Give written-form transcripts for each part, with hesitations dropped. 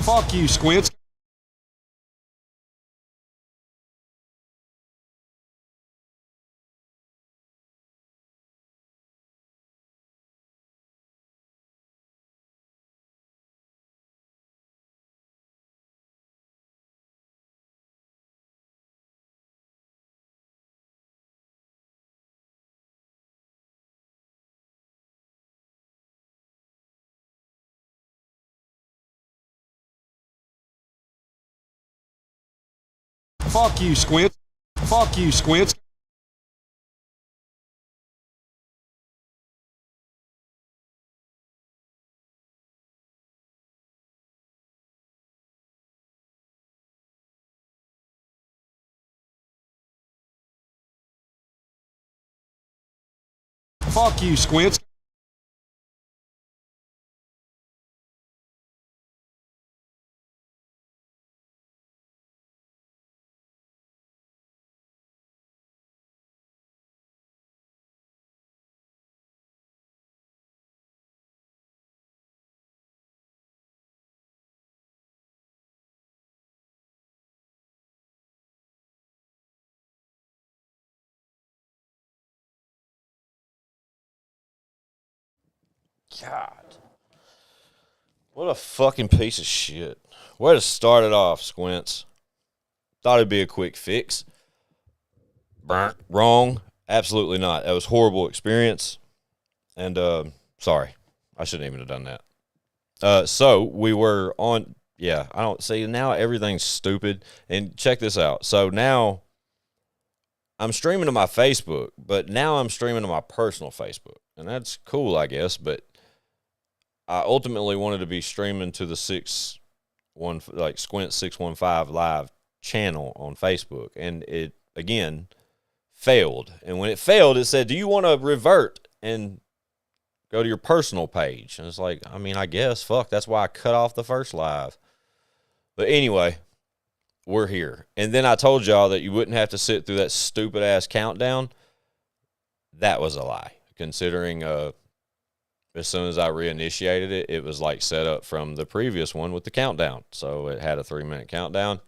Fuck you, Squints. Fuck you, Squints. Fuck you, Squints. Fuck you, Squints. God. What a fucking piece of shit. Way to start it off, Squints. Thought it'd be a quick fix. Wrong. Absolutely not. That was a horrible experience. And sorry. I shouldn't even have done that. So we were on, yeah, I don't see, now everything's stupid. And check this out. So now I'm streaming to my Facebook, but now I'm streaming to my personal Facebook. And that's cool, I guess, but I ultimately wanted to be streaming to the Squint 615 live channel on Facebook, and it again failed. And when it failed, it said, "Do you want to revert and go to your personal page?" And it's like, I mean, I guess, fuck, that's why I cut off the first live. But anyway, we're here. And then I told y'all that you wouldn't have to sit through that stupid ass countdown. That was a lie, considering as soon as I reinitiated it, it was like set up from the previous one with the countdown. So it had a 3-minute countdown.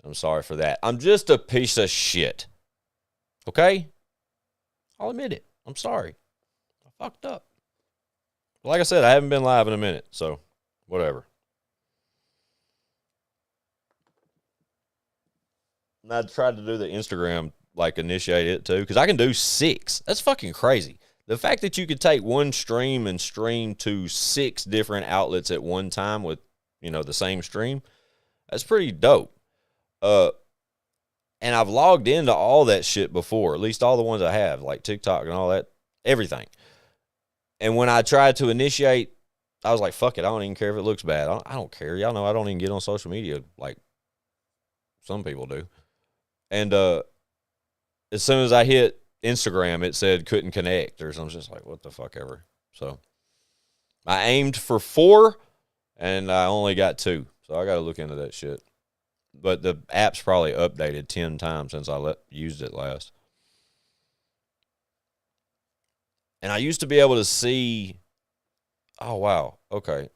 I'm sorry for that. I'm just a piece of shit. Okay? I'll admit it. I'm sorry. I fucked up. Like I said, I haven't been live in a minute, so whatever. And I tried to do the Instagram, like initiate it too, because I can do 6. That's fucking crazy. The fact that you could take one stream and stream to 6 different outlets at one time with, the same stream, that's pretty dope. And I've logged into all that shit before, at least all the ones I have, like TikTok and all that, everything. And when I tried to initiate, I was like, fuck it, I don't even care if it looks bad. I don't care. Y'all know I don't even get on social media like some people do. And as soon as I hit Instagram, it said couldn't connect, or something. I was just like, what the fuck ever. So I aimed for 4 and I only got 2. So I got to look into that shit. But the app's probably updated 10 times since I used it last. And I used to be able to see, oh wow, okay.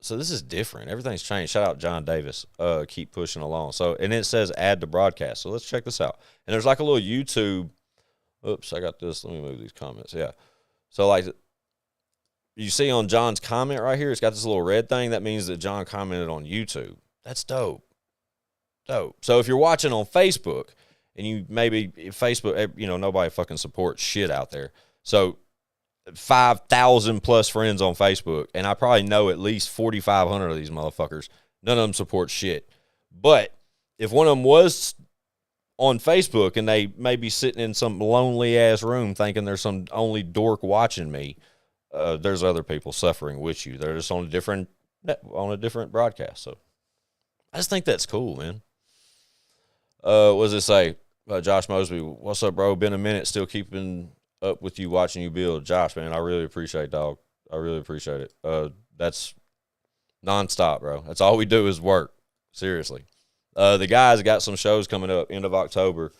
So this is different. Everything's changed. Shout out John Davis. Keep pushing along. So, and it says add to broadcast. So let's check this out. And there's like a little YouTube. Oops, I got this. Let me move these comments. Yeah. So like you see on John's comment right here, it's got this little red thing. That means that John commented on YouTube. That's dope. Dope. So if you're watching on Facebook and you maybe Facebook, nobody fucking supports shit out there. So 5,000 plus friends on Facebook, and I probably know at least 4,500 of these motherfuckers. None of them support shit. But if one of them was on Facebook and they may be sitting in some lonely ass room thinking there's some only dork watching me, there's other people suffering with you. They're just on a different broadcast. So I just think that's cool, man. What does it say? Josh Mosby, what's up, bro? Been a minute, still keeping up with you, watching you build. Josh, man, I really appreciate it, dog. I really appreciate it. That's nonstop, bro. That's all we do is work. Seriously. The guys got some shows coming up end of October.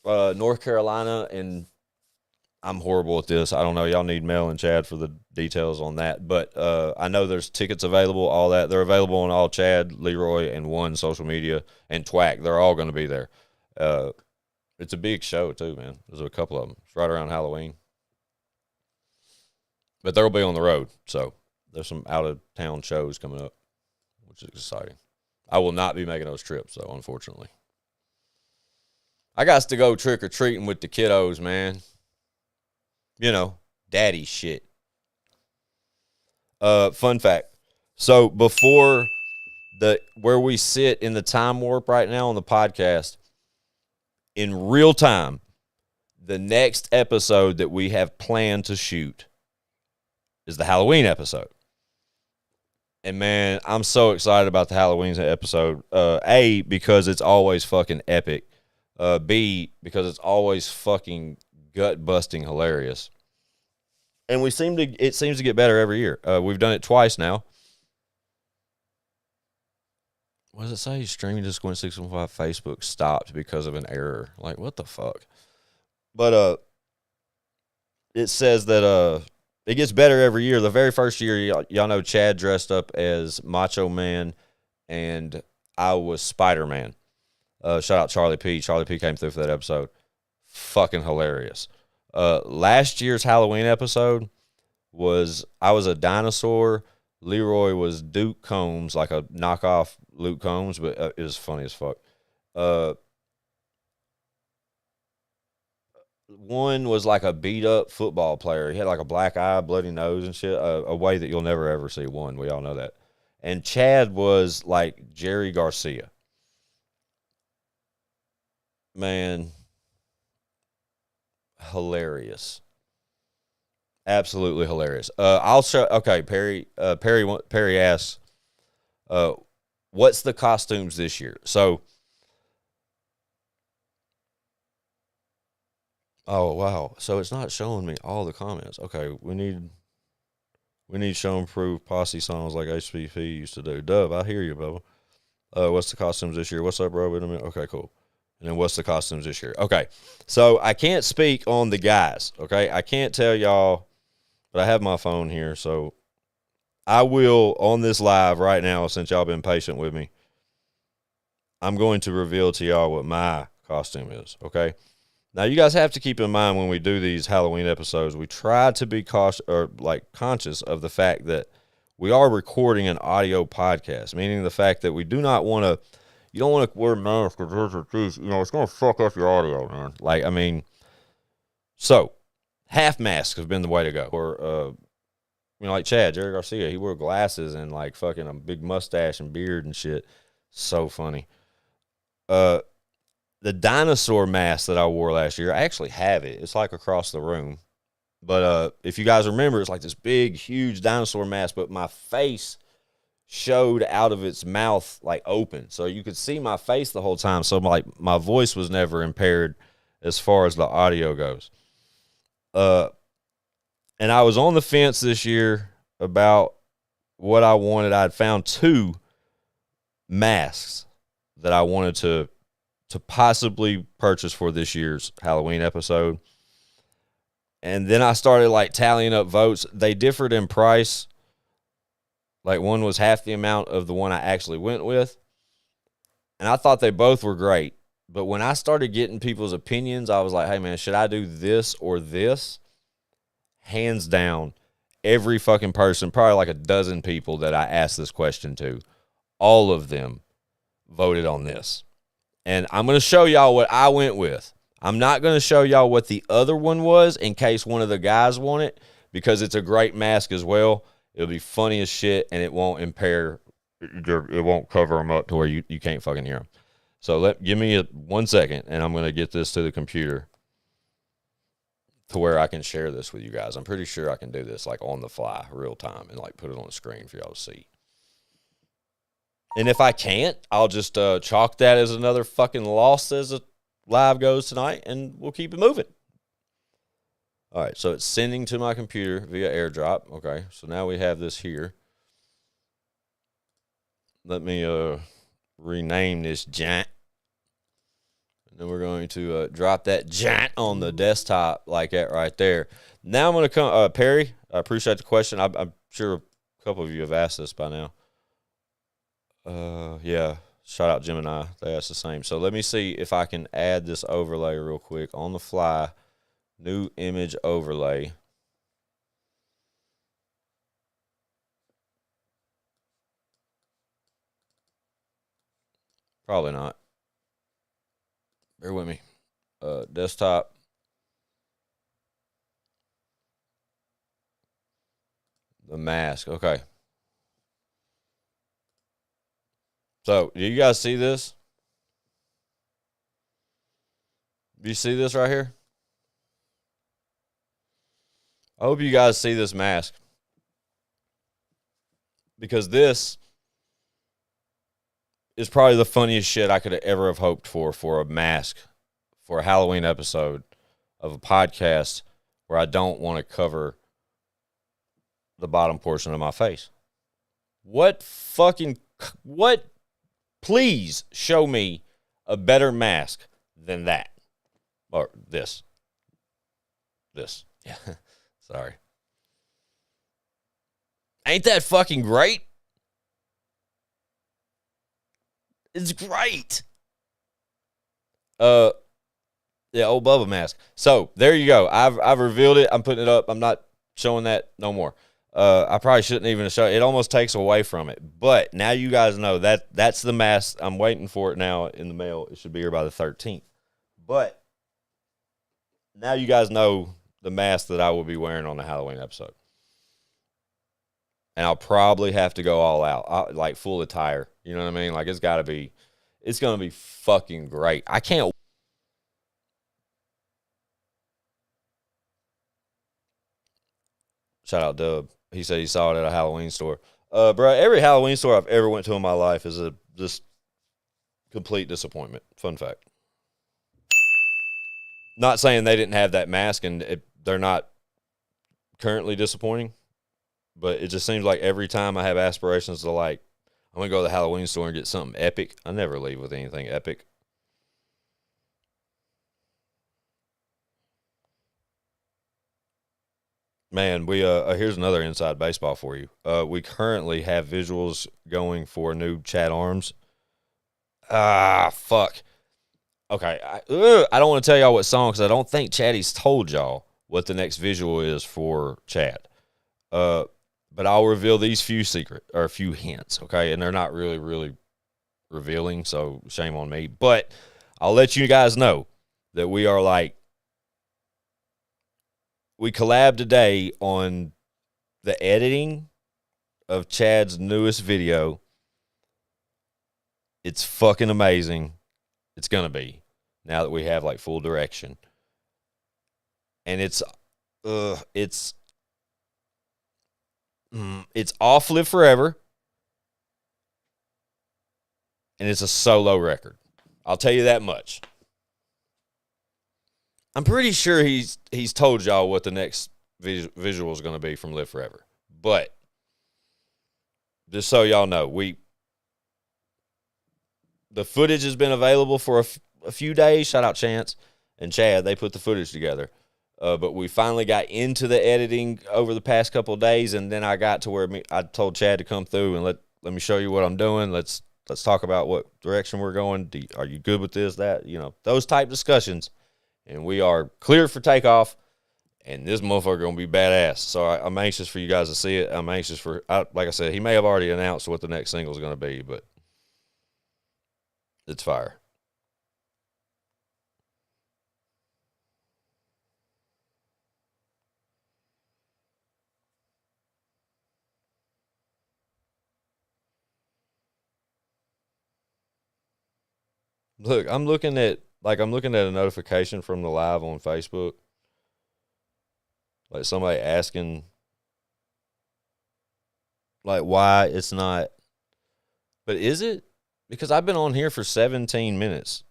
North Carolina and I'm horrible at this. I don't know. Y'all need Mel and Chad for the details on that. But I know there's tickets available, all that. They're available on all Chad, Leroy, and One social media, and Twack. They're all going to be there. It's a big show, too, man. There's a couple of them. It's right around Halloween. But they'll be on the road. So there's some out-of-town shows coming up, which is exciting. I will not be making those trips, though, unfortunately. I got to go trick-or-treating with the kiddos, man. You know, daddy shit. Fun fact. So before where we sit in the time warp right now on the podcast, in real time, the next episode that we have planned to shoot is the Halloween episode. And man, I'm so excited about the Halloween episode. A, because it's always fucking epic. B, because it's always fucking gut-busting hilarious. And it seems to get better every year. We've done it twice now. What does it say? Streaming to Squint 615 Facebook stopped because of an error. Like, what the fuck? But it says that it gets better every year. The very first year, y'all know Chad dressed up as Macho Man, and I was Spider-Man. Shout out Charlie P. Charlie P came through for that episode. Fucking hilarious. Last year's Halloween episode I was a dinosaur. Leroy was Duke Combs, like a knockoff Luke Combs, but it was funny as fuck. One was like a beat up football player. He had like a black eye, bloody nose and shit. A way that you'll never ever see one. We all know that. And Chad was like Jerry Garcia. Man, hilarious. Absolutely hilarious. I'll show. Okay, Perry asks, "What's the costumes this year?" So, oh wow. So it's not showing me all the comments. Okay, we need show and prove posse songs like HPP used to do. Dub, I hear you, Bubba. What's the costumes this year? What's up, bro? Wait a minute. Okay, cool. And then what's the costumes this year? Okay, so I can't speak on the guys. Okay, I can't tell y'all. But I have my phone here, so I will, on this live right now, since y'all been patient with me, I'm going to reveal to y'all what my costume is, okay? Now, you guys have to keep in mind when we do these Halloween episodes, we try to be conscious of the fact that we are recording an audio podcast, meaning the fact that we do not want to, you don't want to wear masks because, you know, it's going to fuck up your audio, man. Like, I mean, so half masks have been the way to go. Or, you know, like Chad, Jerry Garcia, he wore glasses and like fucking a big mustache and beard and shit. So funny. The dinosaur mask that I wore last year, I actually have it. It's like across the room. But if you guys remember, it's like this big, huge dinosaur mask, but my face showed out of its mouth like open. So you could see my face the whole time. So like my voice was never impaired as far as the audio goes. And I was on the fence this year about what I wanted. I'd found 2 masks that I wanted to possibly purchase for this year's Halloween episode. And then I started like tallying up votes. They differed in price. Like one was half the amount of the one I actually went with. And I thought they both were great. But when I started getting people's opinions, I was like, hey, man, should I do this or this? Hands down, every fucking person, probably like a dozen people that I asked this question to, all of them voted on this. And I'm going to show y'all what I went with. I'm not going to show y'all what the other one was in case one of the guys want it, because it's a great mask as well. It'll be funny as shit, and it won't it won't cover them up to where you can't fucking hear them. So give me 1 second, and I'm going to get this to the computer to where I can share this with you guys. I'm pretty sure I can do this like on the fly, real time, and like put it on the screen for y'all to see. And if I can't, I'll just chalk that as another fucking loss as a live goes tonight, and we'll keep it moving. All right, so it's sending to my computer via AirDrop. Okay, so now we have this here. Let me rename this giant. Then we're going to drop that giant on the desktop like that right there. Now I'm going to come, Perry, I appreciate the question. I'm sure a couple of you have asked this by now. Yeah, shout out Gemini. They asked the same. So let me see if I can add this overlay real quick on the fly. New image overlay. Probably not. Bear with me. Desktop. The mask. Okay. So, do you guys see this? Do you see this right here? I hope you guys see this mask. Because this is probably the funniest shit I could ever have hoped for a mask for a Halloween episode of a podcast where I don't want to cover the bottom portion of my face. What? Please show me a better mask than that. Or this. Yeah. Sorry. Ain't that fucking great? It's great. Yeah, old Bubba mask. So there you go. I've revealed it. I'm putting it up. I'm not showing that no more. I probably shouldn't even show it. It almost takes away from it. But now you guys know that's the mask. I'm waiting for it now in the mail. It should be here by the 13th. But now you guys know the mask that I will be wearing on the Halloween episode. And I'll probably have to go all out, like full attire. You know what I mean? Like it's going to be fucking great. I can't. Shout out Dub. He said he saw it at a Halloween store. Bro, every Halloween store I've ever went to in my life is a just complete disappointment. Fun fact. Not saying they didn't have that mask and they're not currently disappointing, but it just seems like every time I have aspirations to like, I'm going to go to the Halloween store and get something epic, I never leave with anything epic. Man, we here's another inside baseball for you. We currently have visuals going for new Chad Arms. Fuck. Okay, I don't want to tell y'all what song because I don't think Chatty's told y'all what the next visual is for Chad. But I'll reveal these few hints, okay? And they're not really, really revealing, so shame on me. But I'll let you guys know that we collabed today on the editing of Chad's newest video. It's fucking amazing. It's going to be now that we have like full direction. And it's off Live Forever. And it's a solo record. I'll tell you that much. I'm pretty sure he's told y'all what the next visual is going to be from Live Forever. But just so y'all know, the footage has been available for a few days. Shout out Chance and Chad. They put the footage together. But we finally got into the editing over the past couple of days, and then I got to where I told Chad to come through and let me show you what I'm doing. Let's talk about what direction we're going. Are you good with this, that? You know, those type discussions. And we are clear for takeoff, and this motherfucker going to be badass. So I'm anxious for you guys to see it. I'm anxious like I said, he may have already announced what the next single is going to be, but it's fire. Look, I'm looking at a notification from the live on Facebook. Like somebody asking like why it's not. But is it? Because I've been on here for 17 minutes.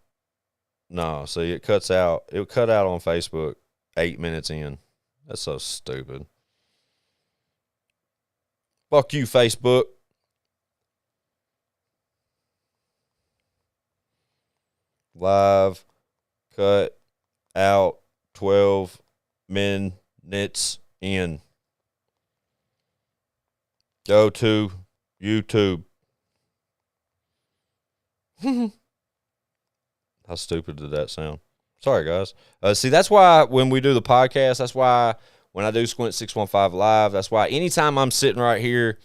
No, see it cuts out. It cut out on Facebook 8 minutes in. That's so stupid. Fuck you, Facebook. Live cut out 12 minutes in. Go to YouTube. How stupid did that sound? Sorry, guys. See, that's why when we do the podcast, that's why when I do Squint 615 Live, that's why anytime I'm sitting right here,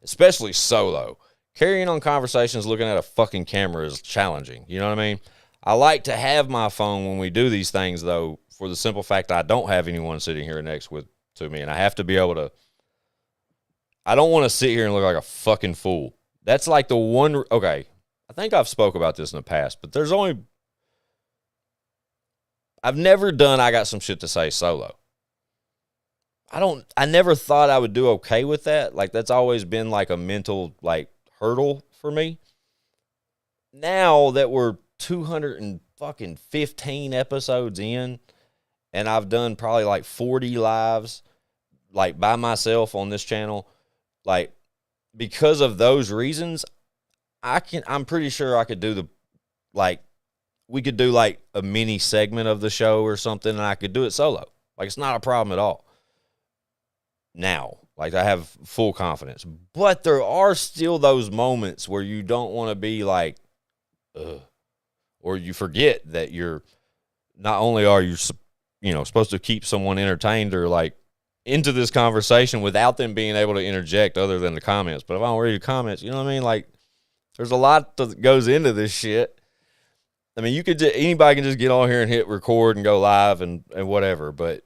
especially solo, carrying on conversations looking at a fucking camera is challenging. You know what I mean? I like to have my phone when we do these things, though, for the simple fact I don't have anyone sitting here next to me, and I have to be able to. I don't want to sit here and look like a fucking fool. That's like the one. Okay, I think I've spoke about this in the past, but I've never done I got some shit to say solo. I never thought I would do okay with that. Like, that's always been like a mental, like, hurdle for me. Now that we're 215 episodes in, and I've done probably like 40 lives, like, by myself on this channel, like, because of those reasons, I'm pretty sure I could do we could do like a mini segment of the show or something, and I could do it solo. Like, it's not a problem at all. Now, like, I have full confidence, but there are still those moments where you don't want to be like, ugh, or you forget that you're not only are you supposed to keep someone entertained or like into this conversation without them being able to interject other than the comments. But if I don't read the comments, you know what I mean? Like, there's a lot that goes into this shit. I mean, anybody can just get on here and hit record and go live and whatever, but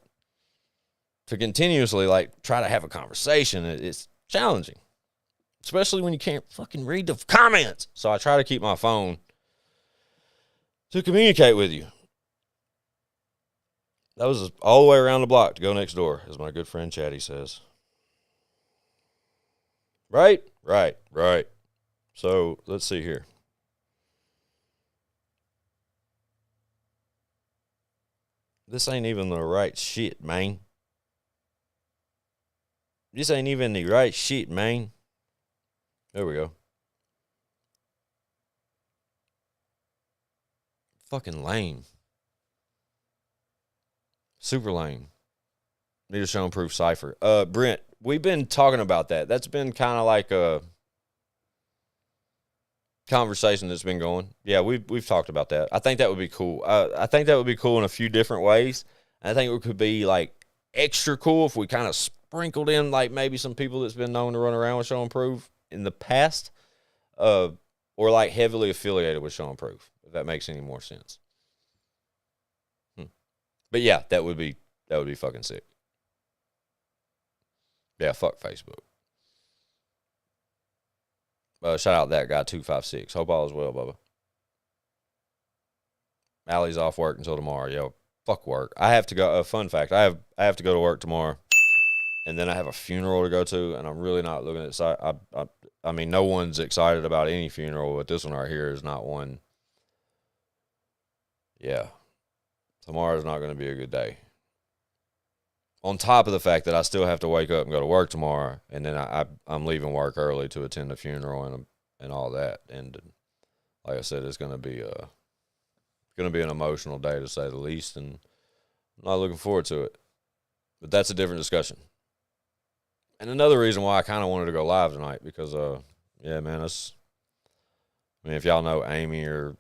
to continuously, like, try to have a conversation, it's challenging, especially when you can't fucking read the comments. So I try to keep my phone to communicate with you. That was all the way around the block to go next door, as my good friend Chatty says. Right. So let's see here. This ain't even the right shit, man. This ain't even the right shit, man. There we go. Fucking lame. Super lame. Need a show and proof cipher. Brent, we've been talking about that. That's been kind of like a conversation that's been going. Yeah, we've talked about that. I think that would be cool. I think that would be cool in a few different ways. I think it could be like extra cool if we kind of sprinkled in like maybe some people that's been known to run around with show and proof in the past, or like heavily affiliated with show and proof, if that makes any more sense. But yeah, that would be fucking sick. Yeah, fuck Facebook. Shout out that guy 256. Hope all is well, Bubba. Allie's off work until tomorrow. Yo, fuck work. I have to go. Fun fact: I have to go to work tomorrow, and then I have a funeral to go to, and I'm really not looking at. I mean, no one's excited about any funeral, but this one right here is not one. Yeah, tomorrow's not going to be a good day. On top of the fact that I still have to wake up and go to work tomorrow, and then I'm leaving work early to attend the funeral and all that. And like I said, it's going to be an emotional day, to say the least, and I'm not looking forward to it. But that's a different discussion. And another reason why I kind of wanted to go live tonight, because yeah, man, I mean, if y'all know Amy or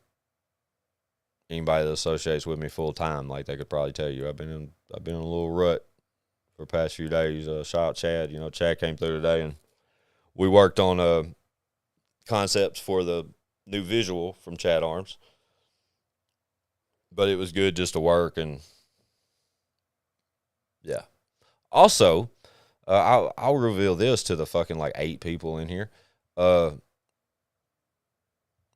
anybody that associates with me full time, like, they could probably tell you I've been in a little rut for the past few days. Shout out Chad. You know, Chad came through today, and we worked on concepts for the new visual from Chad Arms. But it was good just to work, and yeah. Also, I'll reveal this to the fucking like 8 people in here.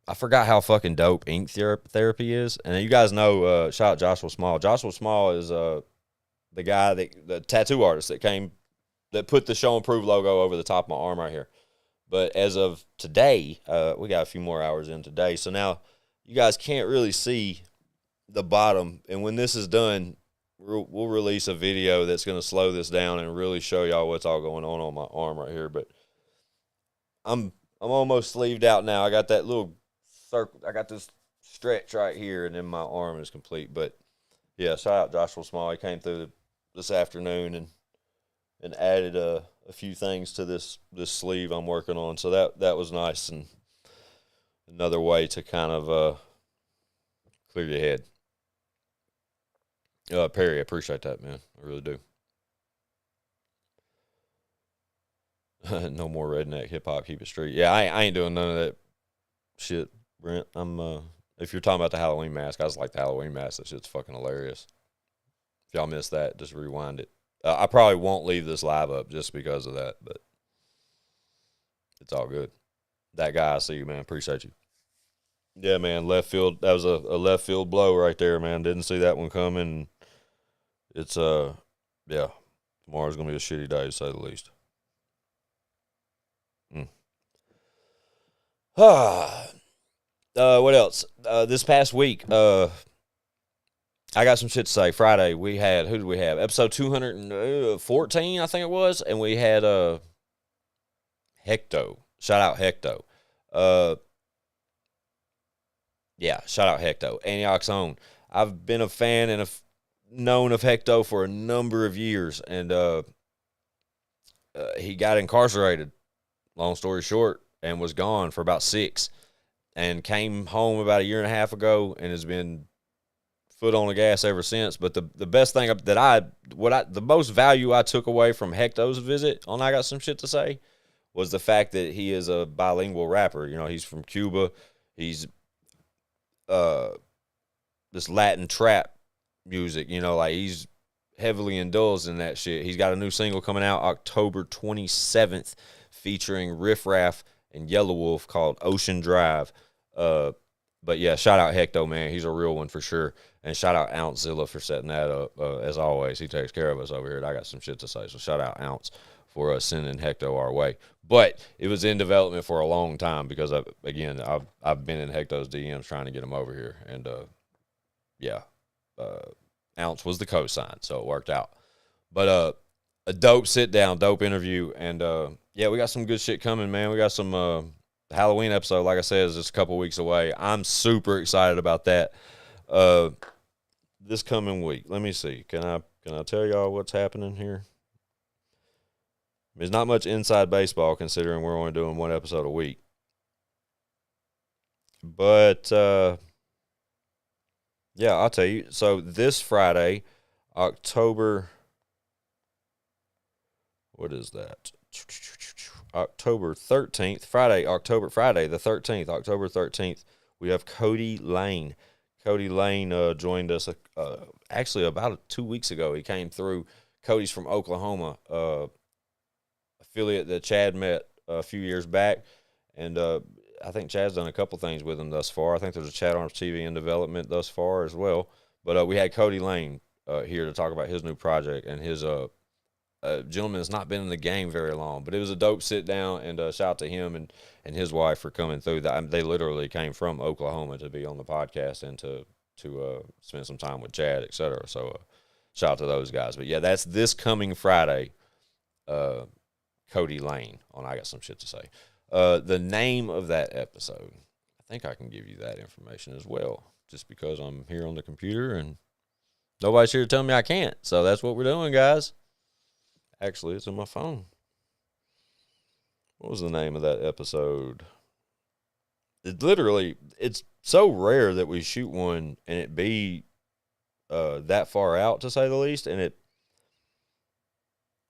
I forgot how fucking dope ink therapy is, and you guys know. Shout out Joshua Small. Joshua Small is the guy the tattoo artist that put the Show and Prove logo over the top of my arm right here. But as of today, we got a few more hours in today, so now you guys can't really see the bottom. And when this is done, we'll release a video that's going to slow this down and really show y'all what's all going on my arm right here. But I'm almost sleeved out now. I got that little circle. I got this stretch right here, and then my arm is complete. But yeah, shout out Joshua Small. He came through this afternoon and added a few things to this sleeve I'm working on. So that was nice, and another way to kind of clear your head. Perry, I appreciate that, man. I really do. No more redneck hip hop, keep it street. Yeah, I ain't doing none of that shit, Brent. If you're talking about the Halloween mask, I just like the Halloween mask. That shit's fucking hilarious. If y'all missed that, just rewind it. I probably won't leave this live up just because of that, but it's all good. That guy, I see you, man. Appreciate you. Yeah, man. Left field. That was a left field blow right there, man. Didn't see that one coming. It's yeah. Tomorrow's gonna be a shitty day to say the least. What else? This past week, I got some shit to say. Friday, we had, who did we have? Episode 214, I think it was, and we had Hecto. Shout out Hecto. Yeah, shout out Hecto. Antioch's own. I've been a fan and known of Hecto for a number of years, and he got incarcerated, long story short, and was gone for about 6, and came home about a year and a half ago and has been foot on the gas ever since. But the best thing the most value I took away from Hecto's visit on I Got Some Shit to Say was the fact that he is a bilingual rapper. You know, he's from Cuba. He's this Latin trap music, you know, like he's heavily indulged in that shit. He's got a new single coming out October 27th featuring Riff Raff and Yellow Wolf called Ocean Drive. But yeah, shout out Hecto, man. He's a real one for sure. And shout out Ouncezilla for setting that up. As always, he takes care of us over here. I got some shit to say. So shout out Ounce for sending Hecto our way. But it was in development for a long time because, I've been in Hecto's DMs trying to get him over here. And, Ounce was the cosign, so it worked out. But a dope sit-down, dope interview. And, we got some good shit coming, man. We got some Halloween episode, like I said, is just a couple weeks away. I'm super excited about that. This coming week, let me see. Can I tell y'all what's happening here? There's not much inside baseball considering we're only doing one episode a week. But I'll tell you. So this Friday, October, what is that? October 13th, Friday the 13th, October 13th, we have Cody Lane. Cody Lane joined us actually about 2 weeks ago. He came through. Cody's from Oklahoma, affiliate that Chad met a few years back, and I think Chad's done a couple things with him thus far. I think there's a Chad Arms TV in development thus far as well. But we had Cody Lane here to talk about his new project, and his gentleman has not been in the game very long, but it was a dope sit down, and shout out to him and his wife for coming through. They literally came from Oklahoma to be on the podcast and to spend some time with Chad, etc. So shout out to those guys. But yeah, that's this coming Friday. Cody Lane on I Got Some Shit to Say. The name of that episode, I think I can give you that information as well, just because I'm here on the computer and nobody's here to tell me I can't. So that's what we're doing, guys. Actually, it's on my phone. What was the name of that episode? It's so rare that we shoot one and it be that far out, to say the least. And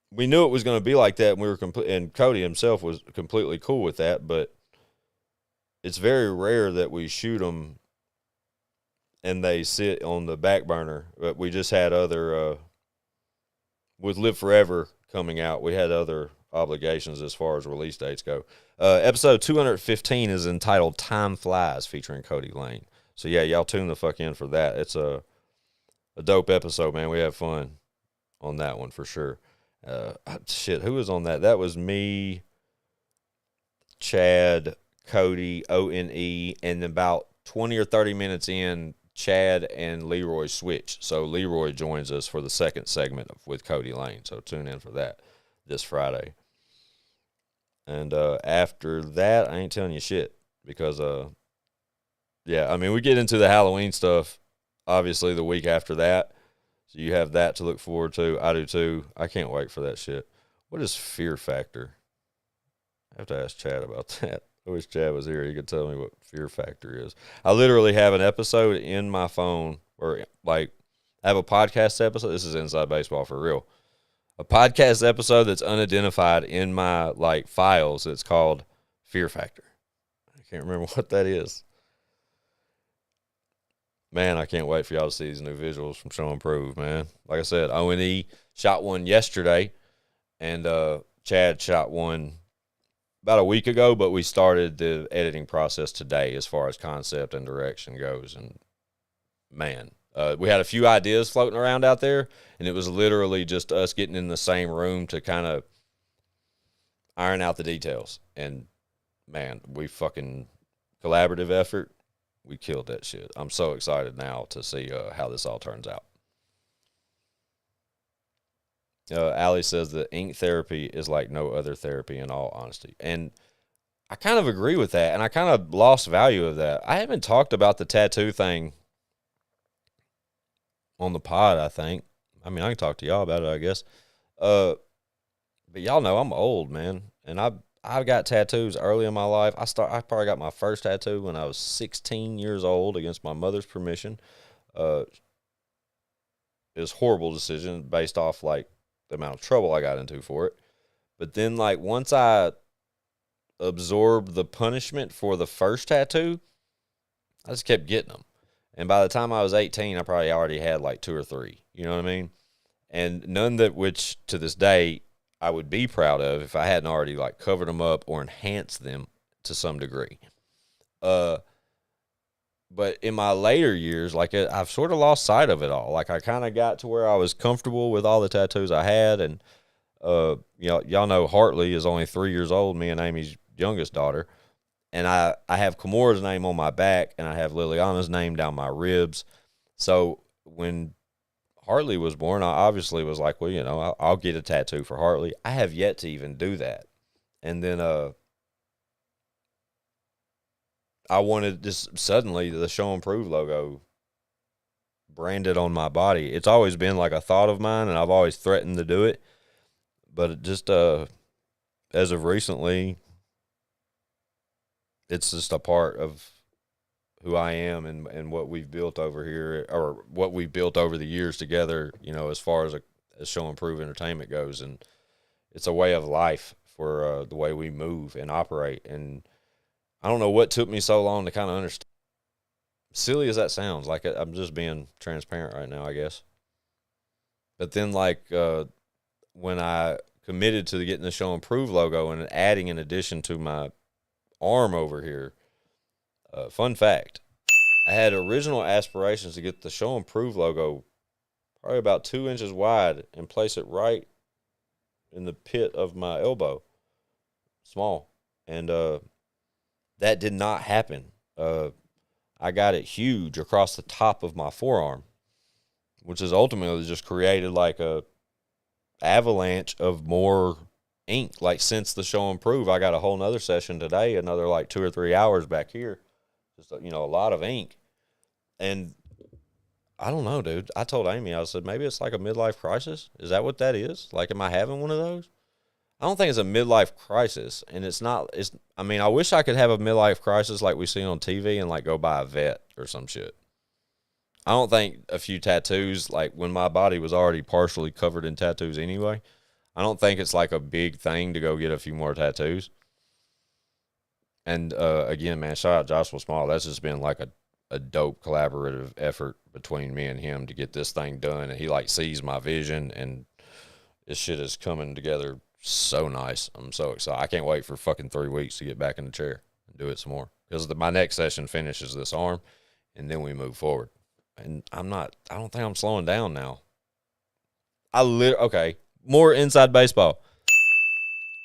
we knew it was going to be like that, and and Cody himself was completely cool with that. But it's very rare that we shoot them and they sit on the back burner. But we just had other with Live Forever coming out, we had other obligations as far as release dates go. Episode 215 is entitled Time Flies, featuring Cody Lane. So yeah, y'all tune the fuck in for that. It's a dope episode, man. We have fun on that one for sure. Who was on that? That was me, Chad, Cody, ONE, and about 20 or 30 minutes in, Chad and Leroy switch. So Leroy joins us for the second segment with Cody Lane. So tune in for that this Friday. And after that, I ain't telling you shit because Yeah, I mean, we get into the Halloween stuff, obviously, the week after that. So you have that to look forward to. I do too. I can't wait for that shit. What is Fear Factor? I have to ask Chad about that. I wish Chad was here. He could tell me what Fear Factor is. I literally have an episode in my phone, or like, I have a podcast episode. This is Inside Baseball for real. A podcast episode that's unidentified in my like files. It's called Fear Factor. I can't remember what that is. Man, I can't wait for y'all to see these new visuals from Show and Prove, man. Like I said, O&E shot one yesterday, and Chad shot one about a week ago, but we started the editing process today as far as concept and direction goes. And, man, we had a few ideas floating around out there, and it was literally just us getting in the same room to kind of iron out the details. And, man, we fucking collaborative effort. We killed that shit. I'm so excited now to see how this all turns out. Allie says that ink therapy is like no other therapy in all honesty. And I kind of agree with that, and I kind of lost value of that. I haven't talked about the tattoo thing on the pod, I think. I mean, I can talk to y'all about it, I guess. But y'all know I'm old, man, and I got tattoos early in my life. I probably got my first tattoo when I was 16 years old against my mother's permission. It was a horrible decision based off like the amount of trouble I got into for it. But then like once I absorbed the punishment for the first tattoo, I just kept getting them. And by the time I was 18, I probably already had like 2 or 3. You know what I mean? And none that which to this day I would be proud of if I hadn't already like covered them up or enhanced them to some degree. But in my later years, like I've sort of lost sight of it all. Like I kind of got to where I was comfortable with all the tattoos I had, and y'all know Hartley is only 3 years old, me and Amy's youngest daughter, and I have Kimura's name on my back, and I have Liliana's name down my ribs. So when Hartley was born, I obviously was like, well, you know, I'll get a tattoo for Hartley. I have yet to even do that. And then I wanted just suddenly the Show and Prove logo branded on my body. It's always been like a thought of mine, and I've always threatened to do it. But it just as of recently, it's just a part of who I am and what we've built over here, or what we've built over the years together, you know, as far as Show and Prove entertainment goes. And it's a way of life for the way we move and operate. And I don't know what took me so long to kind of understand. Silly as that sounds, like I'm just being transparent right now, I guess. But then like when I committed to getting the Show and Prove logo and adding an addition to my arm over here, fun fact, I had original aspirations to get the Show and Prove logo probably about 2 inches wide and place it right in the pit of my elbow. Small. And that did not happen. I got it huge across the top of my forearm, which has ultimately just created like a avalanche of more ink. Like since the Show and Prove, I got a whole nother session today, another like 2 or 3 hours back here. Just, you know, a lot of ink. And I don't know, dude. I told Amy, I said, maybe it's like a midlife crisis. Is that what that is? Like, am I having one of those? I don't think it's a midlife crisis. And it's not, I mean, I wish I could have a midlife crisis like we see on TV and like go buy a vet or some shit. I don't think a few tattoos, like when my body was already partially covered in tattoos anyway, I don't think it's like a big thing to go get a few more tattoos. And again, man, shout out Joshua Small. That's just been like a dope collaborative effort between me and him to get this thing done. And he like sees my vision, and this shit is coming together so nice. I'm so excited. I can't wait for fucking 3 weeks to get back in the chair and do it some more. Because my next session finishes this arm, and then we move forward. And I don't think I'm slowing down now. Okay, more inside baseball.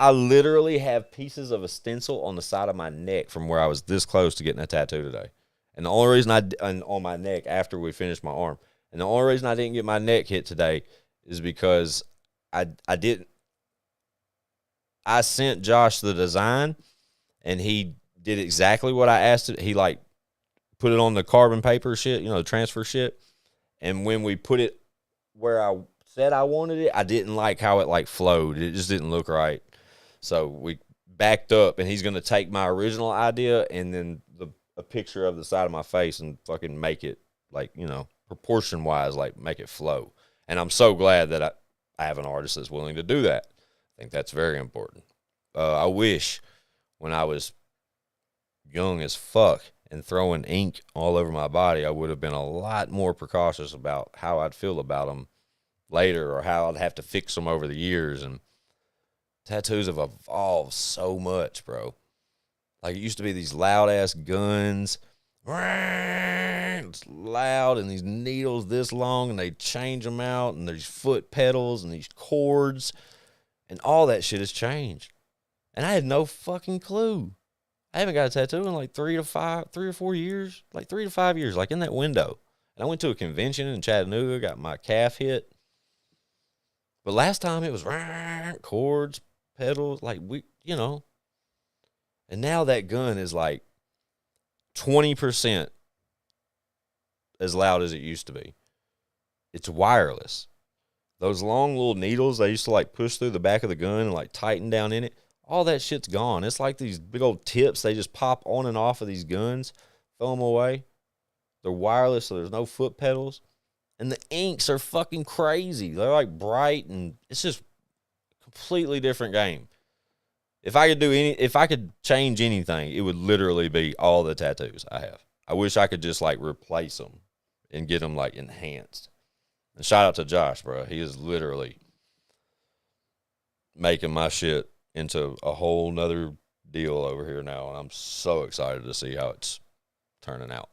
I literally have pieces of a stencil on the side of my neck from where I was this close to getting a tattoo today. And the only reason on my neck after we finished my arm, and the only reason I didn't get my neck hit today is because I sent Josh the design, and he did exactly what I asked it. He like put it on the carbon paper shit, the transfer shit. And when we put it where I said I wanted it, I didn't like how it like flowed. It just didn't look right. So we backed up, and he's going to take my original idea and then a picture of the side of my face and fucking make it like, proportion wise, like make it flow. And I'm so glad that I have an artist that's willing to do that. I think that's very important. I wish when I was young as fuck and throwing ink all over my body, I would have been a lot more precautious about how I'd feel about them later or how I'd have to fix them over the years. And tattoos have evolved so much, bro. Like, it used to be these loud-ass guns. It's loud, and these needles this long, and they change them out, and there's foot pedals and these cords, and all that shit has changed. And I had no fucking clue. I haven't got a tattoo in like 3 or 4 years, like 3 to 5 years, like in that window. And I went to a convention in Chattanooga, got my calf hit. But last time it was cords, pedals, like and now that gun is like 20% as loud as it used to be. It's wireless. Those long little needles they used to like push through the back of the gun and like tighten down in it, all that shit's gone. It's like these big old tips. They just pop on and off of these guns, throw them away. They're wireless, so there's no foot pedals. And the inks are fucking crazy. They're like bright, and it's just a completely different game. If I could change anything, it would literally be all the tattoos I have. I wish I could just like replace them and get them like enhanced. And shout out to Josh, bro. He is literally making my shit into a whole nother deal over here now. And I'm so excited to see how it's turning out.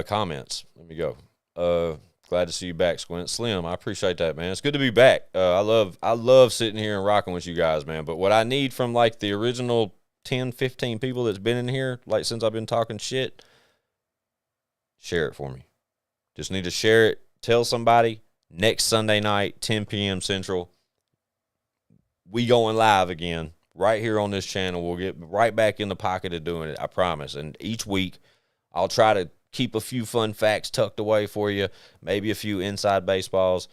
Comments. Let me go. Glad to see you back, Squint. Slim, I appreciate that, man. It's good to be back. I love sitting here and rocking with you guys, man. But what I need from like the original 10, 15 people that's been in here, like since I've been talking shit, share it for me. Just need to share it. Tell somebody. Next Sunday night, 10 p.m. Central, we going live again right here on this channel. We'll get right back in the pocket of doing it, I promise. And each week, I'll try to keep a few fun facts tucked away for you, maybe a few inside baseballs.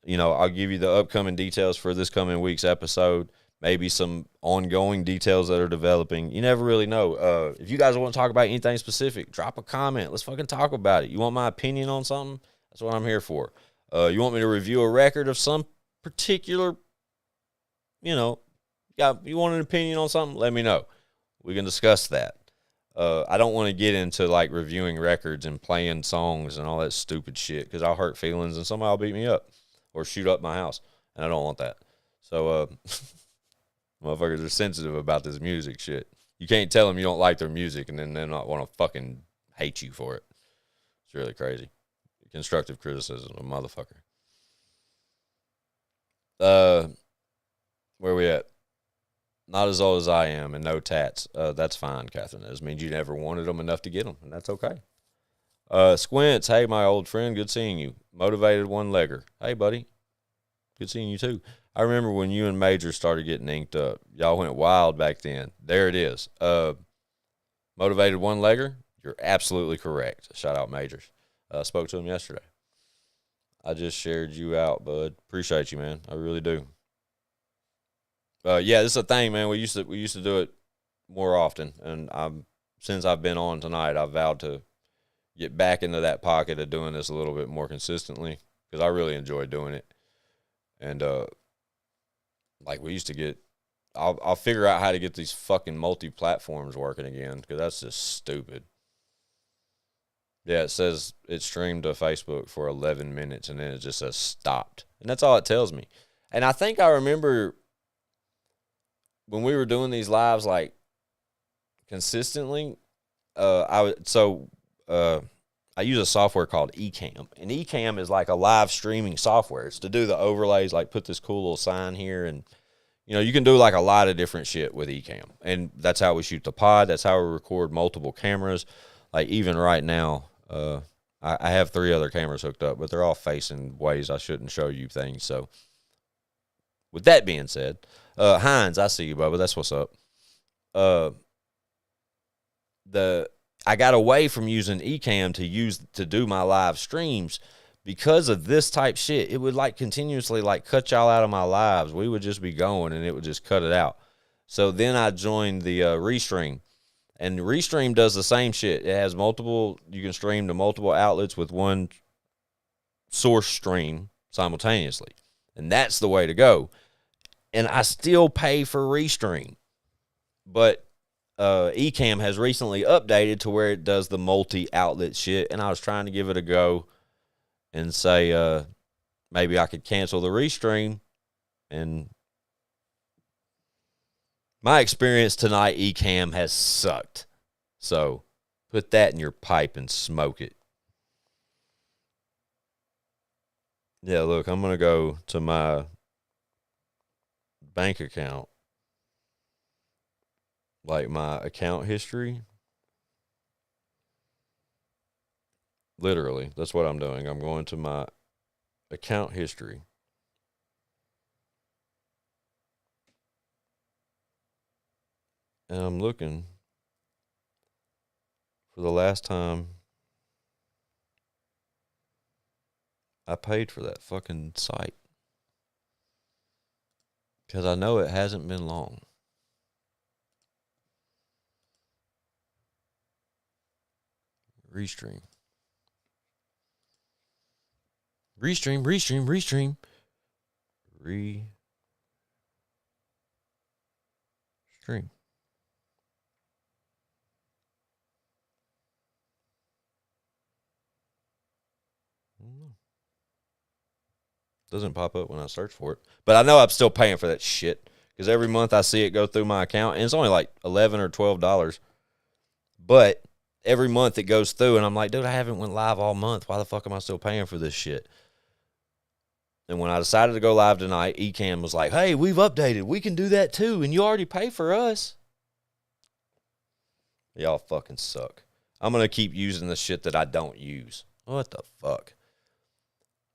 I'll give you the upcoming details for this coming week's episode, maybe some ongoing details that are developing. You never really know. If you guys want to talk about anything specific, drop a comment. Let's fucking talk about it. You want my opinion on something? That's what I'm here for. You want me to review a record of some particular, you want an opinion on something? Let me know. We can discuss that. I don't want to get into like reviewing records and playing songs and all that stupid shit because I'll hurt feelings and somebody will beat me up or shoot up my house, and I don't want that. So, motherfuckers are sensitive about this music shit. You can't tell them you don't like their music and then they not want to fucking hate you for it. It's really crazy. Constructive criticism, a motherfucker. Where we at? Not as old as I am and no tats. That's fine, Catherine. That means you never wanted them enough to get them, and that's okay. Squints, hey, my old friend, good seeing you. Motivated one-legger. Hey, buddy. Good seeing you, too. I remember when you and Major started getting inked up. Y'all went wild back then. There it is. Motivated one-legger, you're absolutely correct. Shout out Majors. Spoke to him yesterday. I just shared you out, bud. Appreciate you, man. I really do. Yeah, this is a thing, man. We used to do it more often, and since I've been on tonight, I've vowed to get back into that pocket of doing this a little bit more consistently because I really enjoy doing it. And like we used to get, I'll figure out how to get these fucking multi-platforms working again because that's just stupid. Yeah, it says it streamed to Facebook for 11 minutes, and then it just says stopped, and that's all it tells me. And I think I remember when we were doing these lives like consistently, I use a software called Ecamm, and Ecamm is like a live streaming software. It's to do the overlays, like put this cool little sign here, and you can do like a lot of different shit with Ecamm, and that's how we shoot the pod. That's how we record multiple cameras. Like even right now, I have 3 other cameras hooked up, but they're all facing ways I shouldn't show you things. So with that being said, Hines, I see you, Bubba. That's what's up. I got away from using Ecamm to do my live streams because of this type shit. It would like continuously like cut y'all out of my lives. We would just be going and it would just cut it out. So then I joined the Restream, and Restream does the same shit. It has multiple, you can stream to multiple outlets with one source stream simultaneously. And that's the way to go. And I still pay for Restream. But Ecamm has recently updated to where it does the multi-outlet shit, and I was trying to give it a go and say maybe I could cancel the Restream. And my experience tonight, Ecamm has sucked. So put that in your pipe and smoke it. Yeah, look, I'm going to go to my bank account, like my account history. Literally, that's what I'm doing. I'm going to my account history. And I'm looking for the last time I paid for that fucking site. Because I know it hasn't been long. Restream. Restream. Doesn't pop up when I search for it. But I know I'm still paying for that shit. Because every month I see it go through my account. And it's only like $11 or $12. But every month it goes through. And I'm like, dude, I haven't went live all month. Why the fuck am I still paying for this shit? And when I decided to go live tonight, Ecamm was like, hey, we've updated. We can do that too. And you already pay for us. Y'all fucking suck. I'm going to keep using the shit that I don't use. What the fuck?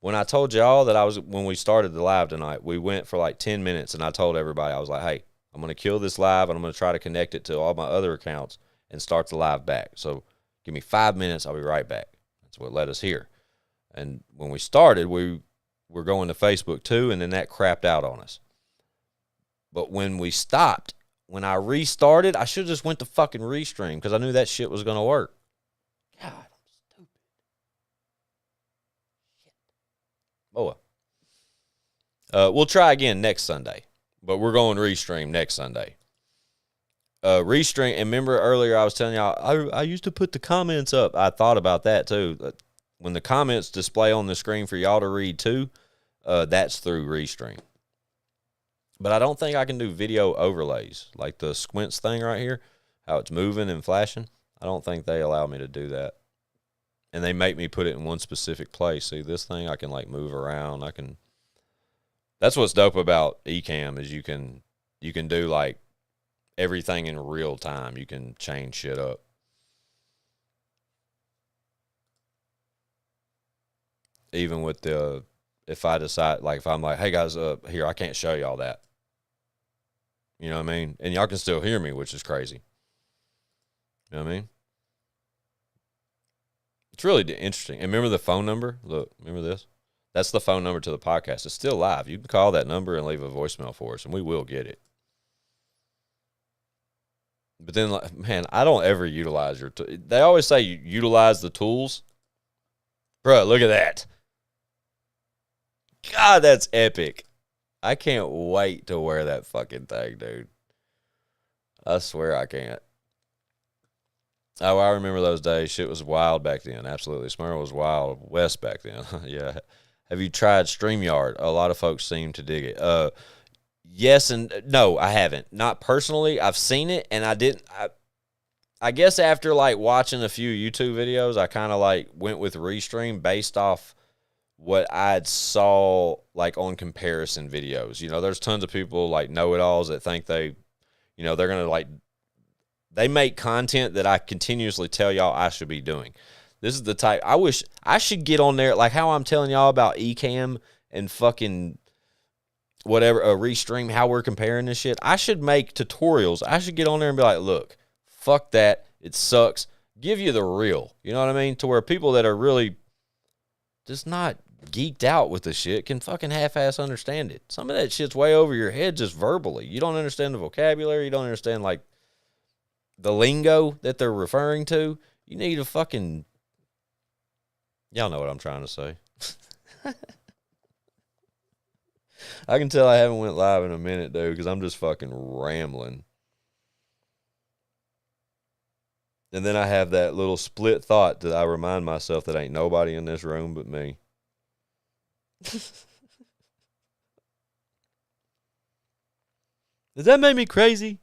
When I told y'all that when we started the live tonight, we went for like 10 minutes and I told everybody, I was like, hey, I'm going to kill this live and I'm going to try to connect it to all my other accounts and start the live back. So give me 5 minutes. I'll be right back. That's what led us here. And when we started, we were going to Facebook too, and then that crapped out on us. But when we stopped, when I restarted, I should have just went to fucking Restream because I knew that shit was going to work. God. Oh, we'll try again next Sunday, but we're going Restream next Sunday. Restream, and remember earlier I was telling y'all, I used to put the comments up. I thought about that too. When the comments display on the screen for y'all to read too, that's through Restream. But I don't think I can do video overlays, like the squints thing right here, how it's moving and flashing. I don't think they allow me to do that. And they make me put it in one specific place. See, this thing, I can, like, move around. That's what's dope about Ecamm is you can do, like, everything in real time. You can change shit up. Even with if I decide, like, if I'm like, hey, guys, here, I can't show y'all that. You know what I mean? And y'all can still hear me, which is crazy. You know what I mean? It's really interesting. And remember the phone number? Look, remember this? That's the phone number to the podcast. It's still live. You can call that number and leave a voicemail for us, and we will get it. But then, man, I don't ever utilize your they always say you utilize the tools. Bro, look at that. God, that's epic. I can't wait to wear that fucking thing, dude. I swear I can't. Oh, I remember those days. Shit was wild back then. Absolutely. Smurl was wild west back then. Yeah. Have you tried StreamYard? A lot of folks seem to dig it. Yes and no, I haven't. Not personally. I've seen it, and I didn't. I guess after, like, watching a few YouTube videos, I kind of, like, went with Restream based off what I'd saw, like, on comparison videos. You know, there's tons of people, like, know-it-alls that think they're going to, like, they make content that I continuously tell y'all I should be doing. This is the type, I wish I should get on there, like how I'm telling y'all about Ecamm and fucking whatever, Restream, how we're comparing this shit. I should make tutorials. I should get on there and be like, look, fuck that. it sucks. Give you the real, you know what I mean? To where people that are really just not geeked out with the shit can fucking half-ass understand it. Some of that shit's way over your head just verbally. You don't understand the vocabulary. You don't understand, like, the lingo that they're referring to. You need a fucking... Y'all know what I'm trying to say. I can tell I haven't went live in a minute, dude, because I'm just fucking rambling. And then I have that little split thought that I remind myself that ain't nobody in this room but me. Does that make me crazy?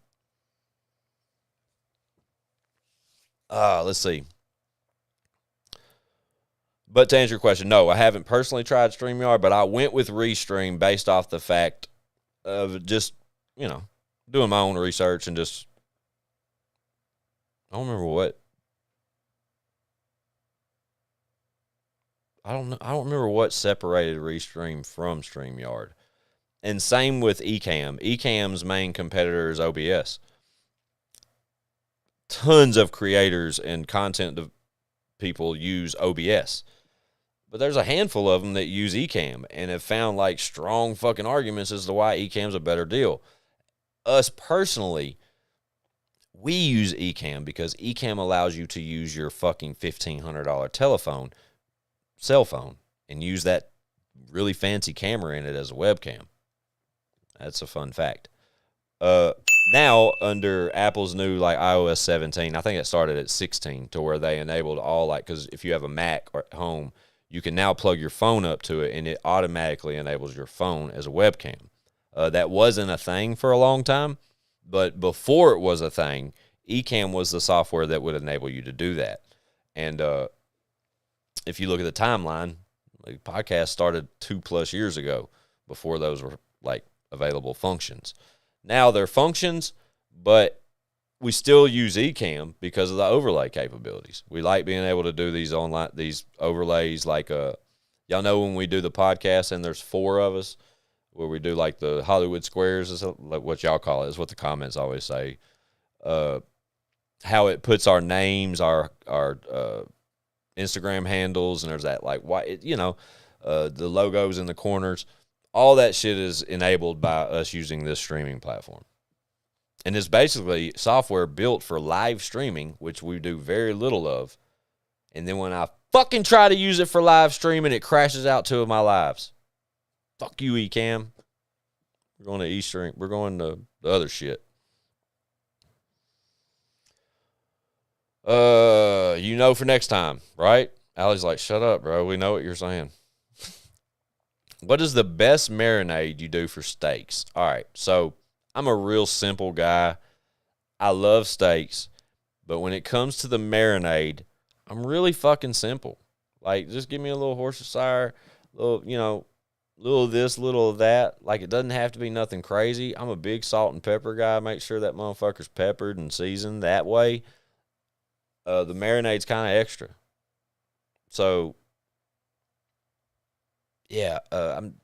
Let's see. But to answer your question, no, I haven't personally tried StreamYard, but I went with Restream based off the fact of just, doing my own research and just, I don't remember what. I don't remember what separated Restream from StreamYard. And same with Ecamm. Ecamm's main competitor is OBS. Tons of creators and content people use OBS. But there's a handful of them that use Ecamm and have found like strong fucking arguments as to why Ecamm's a better deal. Us personally, we use Ecamm because Ecamm allows you to use your fucking $1,500 cell phone, and use that really fancy camera in it as a webcam. That's a fun fact. Now, under Apple's new like iOS 17, I think it started at 16, to where they enabled all, like, because if you have a Mac or at home, you can now plug your phone up to it, and it automatically enables your phone as a webcam. That wasn't a thing for a long time, but before it was a thing, Ecamm was the software that would enable you to do that. And if you look at the timeline, like, podcasts started 2+ years ago before those were like available functions. Now they're functions, but we still use Ecamm because of the overlay capabilities. We like being able to do these overlays, like y'all know when we do the podcast and there's 4 of us, where we do like the Hollywood squares, is like what y'all call it, is what the comments always say. How it puts our names, our Instagram handles, and there's that like the logos in the corners. All that shit is enabled by us using this streaming platform. And it's basically software built for live streaming, which we do very little of. And then when I fucking try to use it for live streaming, it crashes out 2 of my lives. Fuck you, Ecamm. We're going to Eastern. We're going to the other shit. For next time, right? Allie's like, shut up, bro. We know what you're saying. What is the best marinade you do for steaks? All right, so I'm a real simple guy. I love steaks, but when it comes to the marinade, I'm really fucking simple. Like, just give me a little Worcestershire, little of this, little of that. Like, it doesn't have to be nothing crazy. I'm a big salt and pepper guy. Make sure that motherfucker's peppered and seasoned that way. The marinade's kind of extra. So, yeah, I'm,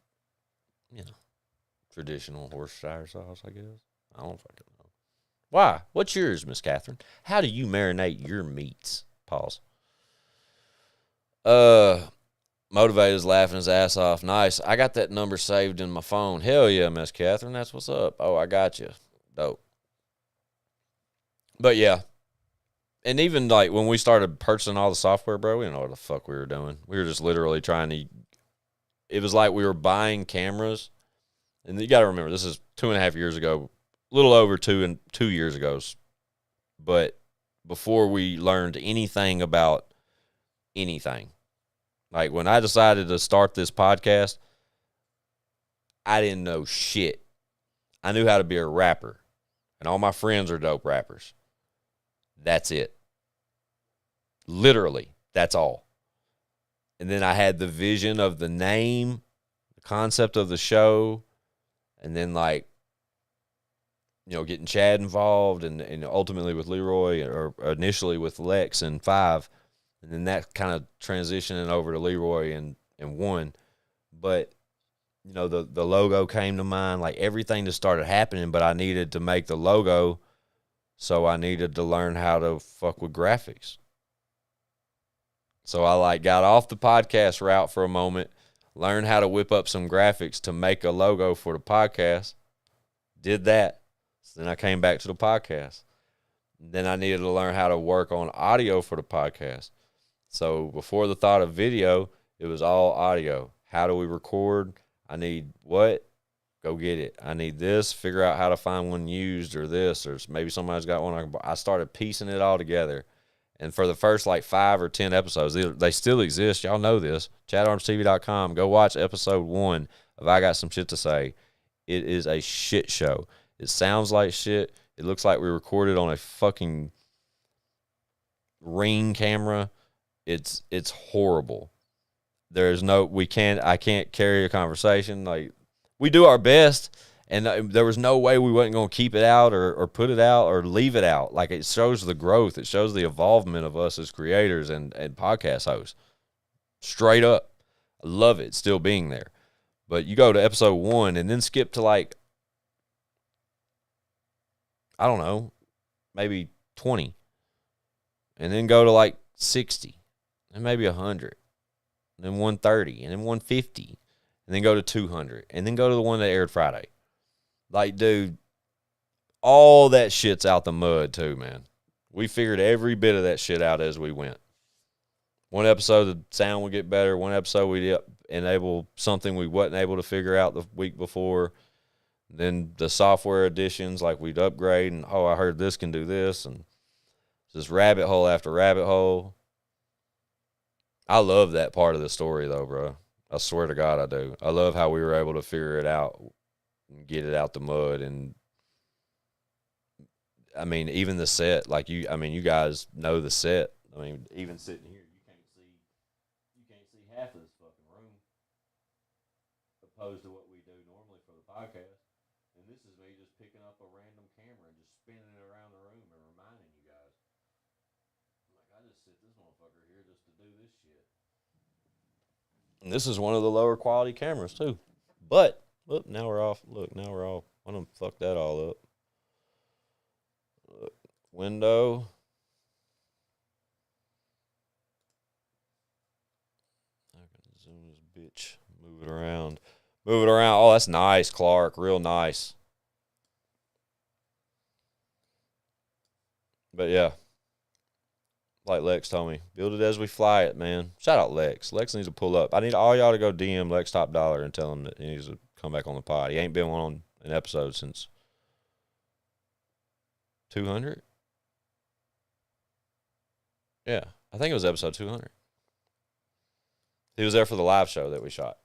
traditional Worcestershire sauce, I guess. I don't fucking know. Why? What's yours, Miss Catherine? How do you marinate your meats? Pause. Motivated is laughing his ass off. Nice. I got that number saved in my phone. Hell yeah, Miss Catherine. That's what's up. Oh, I got you. Dope. But yeah. And even like when we started purchasing all the software, bro, we didn't know what the fuck we were doing. We were just literally trying to. It was like we were buying cameras. And you got to remember, this is 2.5 years ago, a little over 2 years ago. But before we learned anything about anything. Like, when I decided to start this podcast, I didn't know shit. I knew how to be a rapper. And all my friends are dope rappers. That's it. Literally, that's all. And then I had the vision of the name, the concept of the show, and then, like, getting Chad involved and ultimately with Leroy, or initially with Lex and 5. And then that kind of transitioning over to Leroy and 1. But, the logo came to mind. Like, everything just started happening, but I needed to make the logo So I needed to learn how to fuck with graphics. So I like got off the podcast route for a moment, learned how to whip up some graphics to make a logo for the podcast. Did that. So then I came back to the podcast. Then I needed to learn how to work on audio for the podcast. So before the thought of video, it was all audio. How do we record? I need what? Go get it. I need this. Figure out how to find one used or this, or maybe somebody's got one. I started piecing it all together. And for the first like 5 or 10 episodes, they still exist. Y'all know this. ChadArmsTV.com. Go watch episode 1 of I Got Some Shit to Say. It is a shit show. It sounds like shit. It looks like we recorded on a fucking Ring camera. It's horrible. I can't carry a conversation. Like, we do our best. And there was no way we wasn't going to keep it out or put it out or leave it out. Like, it shows the growth. It shows the evolvement of us as creators and podcast hosts. Straight up. I love it still being there. But you go to episode 1 and then skip to, like, I don't know, maybe 20. And then go to, like, 60. And maybe 100. And then 130. And then 150. And then go to 200. And then go to the one that aired Friday. Like, dude, all that shit's out the mud, too, man. We figured every bit of that shit out as we went. One episode, the sound would get better. One episode, we'd enable something we wasn't able to figure out the week before. Then the software additions, like, we'd upgrade, and, oh, I heard this can do this, and just rabbit hole after rabbit hole. I love that part of the story, though, bro. I swear to God I do. I love how we were able to figure it out. Get it out the mud. And I mean, even the set, like, you guys know the set. I mean, even sitting here, you can't see half of this fucking room opposed to what we do normally for the podcast. And this is me just picking up a random camera and just spinning it around the room and reminding you guys. Like, I just sit this motherfucker here just to do this shit. And this is one of the lower quality cameras too. But look, now we're off. Look, now we're off. I done fucked that all up. Look, window. I can zoom this bitch. Move it around. Move it around. Oh, that's nice, Clark. Real nice. But yeah. Like Lex told me, build it as we fly it, man. Shout out Lex. Lex needs to pull up. I need all y'all to go DM Lex Top Dollar and tell him that he needs to come back on the pod. He ain't been on an episode since 200. Yeah, I think it was episode 200. He was there for the live show that we shot,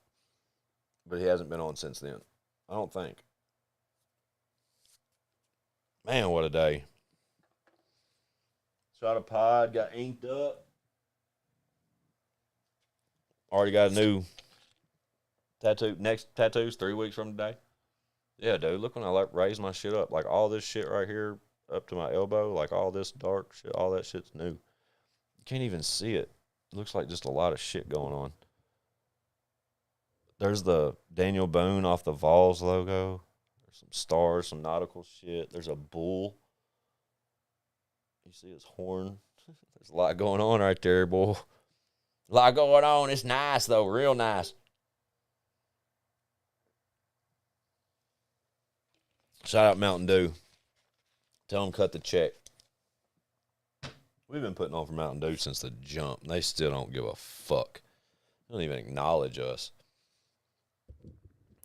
but he hasn't been on since then. I don't think. Man, what a day. Shot a pod, got inked up. Already got a new tattoo. Next tattoo's 3 weeks from today. Yeah, dude, look when I raise my shit up. Like, all this shit right here up to my elbow, like all this dark shit, all that shit's new. You can't even see it. It looks like just a lot of shit going on. There's the Daniel Boone off the Vols logo. There's some stars, some nautical shit. There's a bull. You see his horn? There's a lot going on right there, boy. A lot going on. It's nice, though. Real nice. Shout out Mountain Dew. Tell them cut the check. We've been putting on for Mountain Dew since the jump. They still don't give a fuck. They don't even acknowledge us.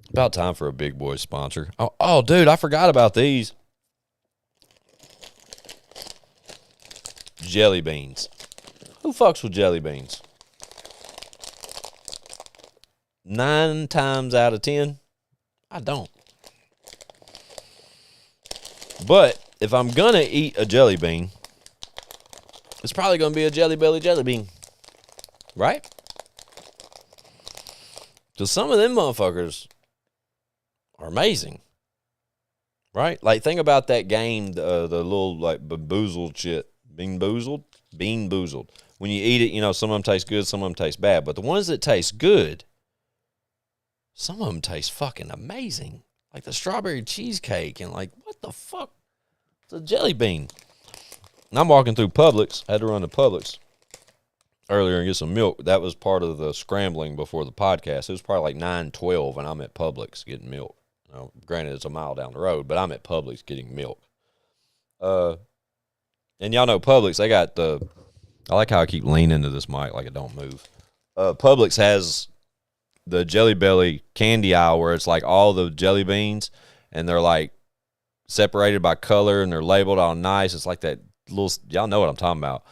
About time for a big boy sponsor. Oh, dude, I forgot about these. Jelly beans. Who fucks with jelly beans? 9 times out of 10, I don't. But if I'm gonna eat a jelly bean, it's probably gonna be a Jelly Belly jelly bean, right? Because some of them motherfuckers are amazing, right? Like, think about that game, the little, like, bamboozled shit. Bean boozled. When you eat it, you know, some of them taste good, some of them taste bad. But the ones that taste good, some of them taste fucking amazing. Like the strawberry cheesecake and, like, what the fuck? It's a jelly bean. And I'm walking through Publix. I had to run to Publix earlier and get some milk. That was part of the scrambling before the podcast. It was probably like 9:12, and I'm at Publix getting milk. Now, granted, it's a mile down the road, but I'm at Publix getting milk. And y'all know Publix, they got the, I like how I keep leaning into this mic like it don't move. Publix has the Jelly Belly candy aisle where it's like all the jelly beans, and they're like separated by color, and they're labeled all nice. It's like that little, y'all know what I'm talking about.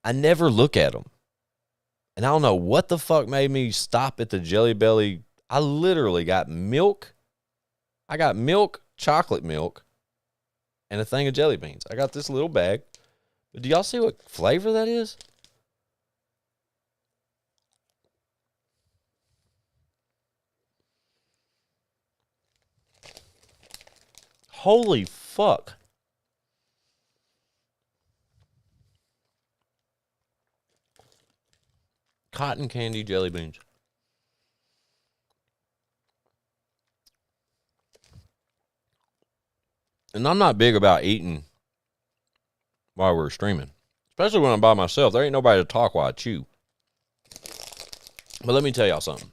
I never look at them. And I don't know what the fuck made me stop at the Jelly Belly. I literally got milk. I got milk, chocolate milk, and a thing of jelly beans. I got this little bag. But do y'all see what flavor that is? Holy fuck. Cotton candy jelly beans. And I'm not big about eating while we're streaming, especially when I'm by myself. There ain't nobody to talk while I chew. But let me tell y'all something.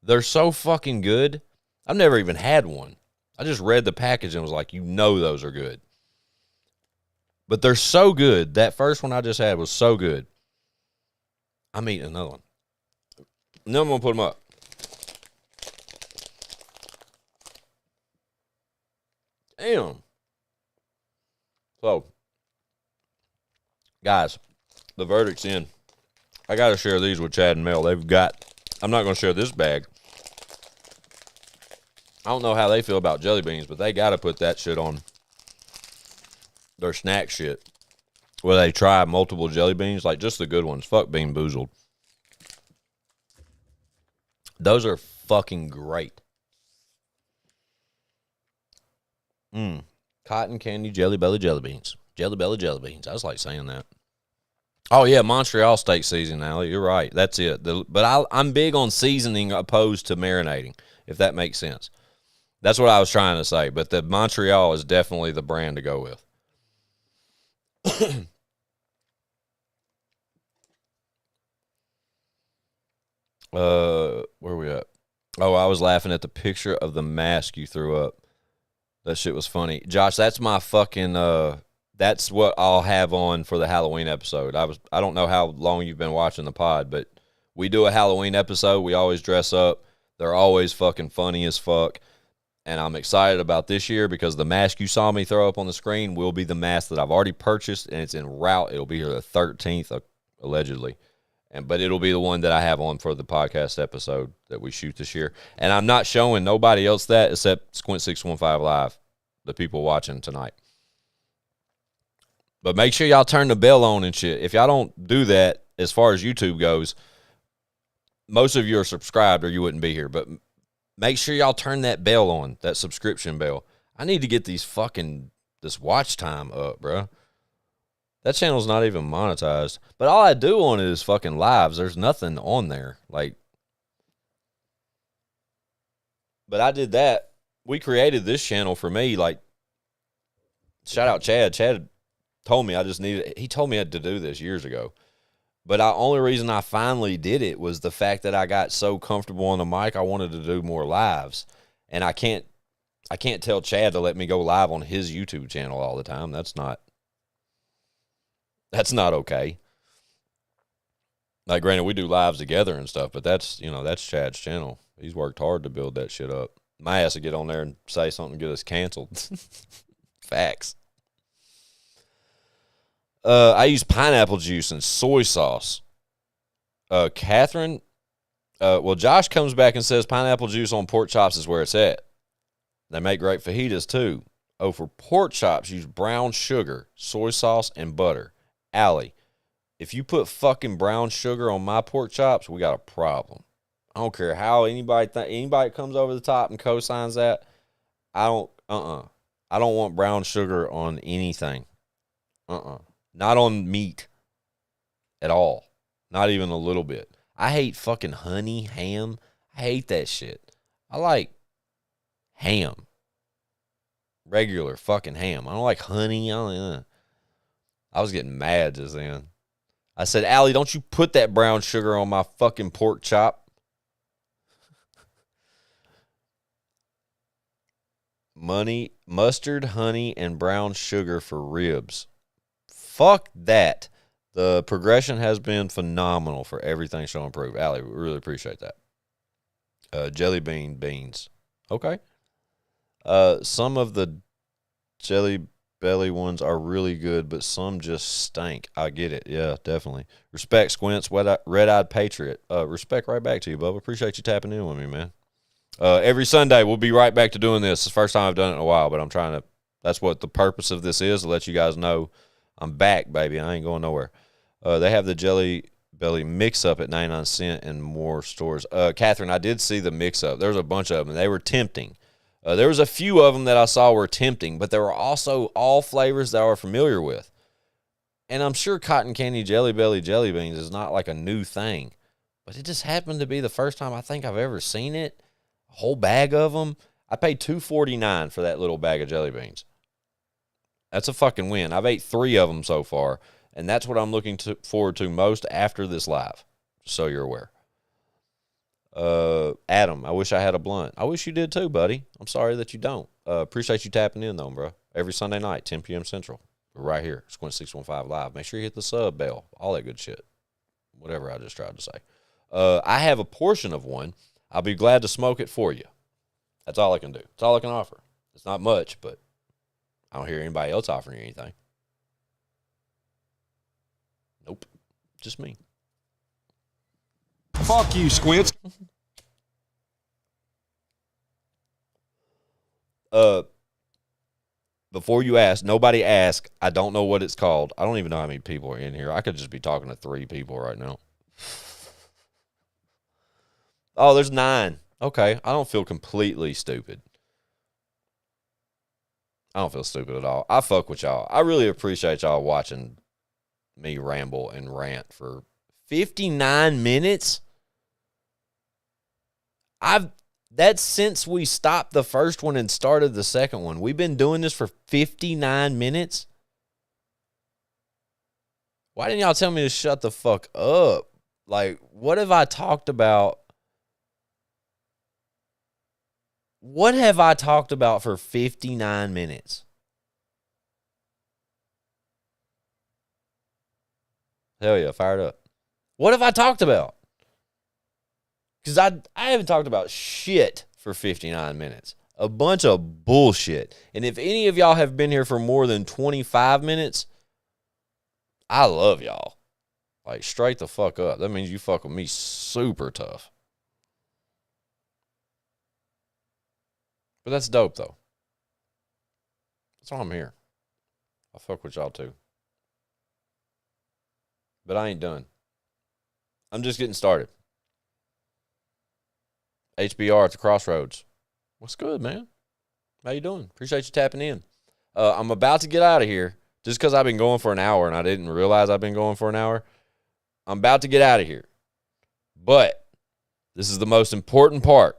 They're so fucking good. I've never even had one. I just read the package and was like, you know those are good. But they're so good. That first one I just had was so good. I'm eating another one. And then I'm going to put them up. Damn. So, guys, the verdict's in. I got to share these with Chad and Mel. I'm not going to share this bag. I don't know how they feel about jelly beans, but they got to put that shit on their snack shit. Where they try multiple jelly beans, like just the good ones. Fuck Bean Boozled. Those are fucking great. Cotton candy jelly belly jelly beans. Jelly belly jelly beans. I just like saying that. Oh, yeah, Montreal steak seasoning, Allie. You're right. That's it. But I'm big on seasoning opposed to marinating, if that makes sense. That's what I was trying to say. But the Montreal is definitely the brand to go with. Where we at? Oh, I was laughing at the picture of the mask you threw up. That shit was funny. Josh, that's my fucking that's what I'll have on for the Halloween episode. I don't know how long you've been watching the pod, but we do a Halloween episode. We always dress up. They're always fucking funny as fuck. And I'm excited about this year because the mask you saw me throw up on the screen will be the mask that I've already purchased, and it's en route. It'll be here the 13th, allegedly. But it'll be the one that I have on for the podcast episode that we shoot this year. And I'm not showing nobody else that except Squint615 Live, the people watching tonight. But make sure y'all turn the bell on and shit. If y'all don't do that, as far as YouTube goes, most of you are subscribed or you wouldn't be here. But make sure y'all turn that bell on, that subscription bell. I need to get this watch time up, bro. That channel's not even monetized. But all I do on it is fucking lives. There's nothing on there. But I did that. We created this channel for me. Shout out Chad. Chad told me he told me I had to do this years ago. But the only reason I finally did it was the fact that I got so comfortable on the mic, I wanted to do more lives. And I can't tell Chad to let me go live on his YouTube channel all the time. That's not okay. Granted, we do lives together and stuff, but that's Chad's channel. He's worked hard to build that shit up. My ass to get on there and say something and get us canceled. Facts. I use pineapple juice and soy sauce. Catherine, Josh comes back and says pineapple juice on pork chops is where it's at. They make great fajitas too. Oh, for pork chops, use brown sugar, soy sauce, and butter. Allie, if you put fucking brown sugar on my pork chops, we got a problem. I don't care how anybody comes over the top and co-signs that. I don't want brown sugar on anything. Not on meat at all. Not even a little bit. I hate fucking honey, ham. I hate that shit. I like ham. regular fucking ham. I don't like honey. I was getting mad just then. I said, Allie, don't you put that brown sugar on my fucking pork chop. Mustard, honey, and brown sugar for ribs. Fuck that. The progression has been phenomenal for everything Show and Prove. Allie, we really appreciate that. Jelly beans. Okay. Some of the Jelly Belly ones are really good, but some just stink. I get it. Yeah, definitely. Respect, Squints, Red-Eyed Patriot. Respect right back to you, Bubba. Appreciate you tapping in with me, man. Every Sunday, we'll be right back to doing this. It's the first time I've done it in a while, but I'm trying to, that's what the purpose of this is, to let you guys know I'm back, baby. I ain't going nowhere. They have the Jelly Belly mix-up at 99 cents in more stores. Catherine, I did see the mix-up. There was a bunch of them. They were tempting. There was a few of them that I saw were tempting, but there were also all flavors that I was familiar with. And I'm sure cotton candy Jelly Belly jelly beans is not like a new thing, but it just happened to be the first time I think I've ever seen it. A whole bag of them. I paid $2.49 for that little bag of jelly beans. That's a fucking win. I've ate 3 of them so far, and that's what I'm looking forward to most after this live, so you're aware. Adam, I wish I had a blunt. I wish you did too, buddy. I'm sorry that you don't. Appreciate you tapping in, though, bro. Every Sunday night, 10 p.m. Central. We're right here, Squint 615 Live. Make sure you hit the sub bell, all that good shit. Whatever I just tried to say. I have a portion of one. I'll be glad to smoke it for you. That's all I can do. That's all I can offer. It's not much, but I don't hear anybody else offering anything. Nope. Just me. Fuck you, Squints. Before you ask, nobody ask. I don't know what it's called. I don't even know how many people are in here. I could just be talking to 3 people right now. Oh, there's 9. Okay, I don't feel completely stupid. I don't feel stupid at all. I fuck with y'all. I really appreciate y'all watching me ramble and rant for 59 minutes. That's since we stopped the first one and started the second one. We've been doing this for 59 minutes. Why didn't y'all tell me to shut the fuck up? Like, what have I talked about? What have I talked about for 59 minutes? Hell yeah, fired up. What have I talked about? Because I haven't talked about shit for 59 minutes. A bunch of bullshit. And if any of y'all have been here for more than 25 minutes, I love y'all. Like, straight the fuck up. That means you fuck with me super tough. But that's dope, though. That's why I'm here. I fuck with y'all, too. But I ain't done. I'm just getting started. HBR at the Crossroads. What's good, man? How you doing? Appreciate you tapping in. I'm about to get out of here just because I've been going for an hour and I didn't realize I've been going for an hour. I'm about to get out of here. But this is the most important part.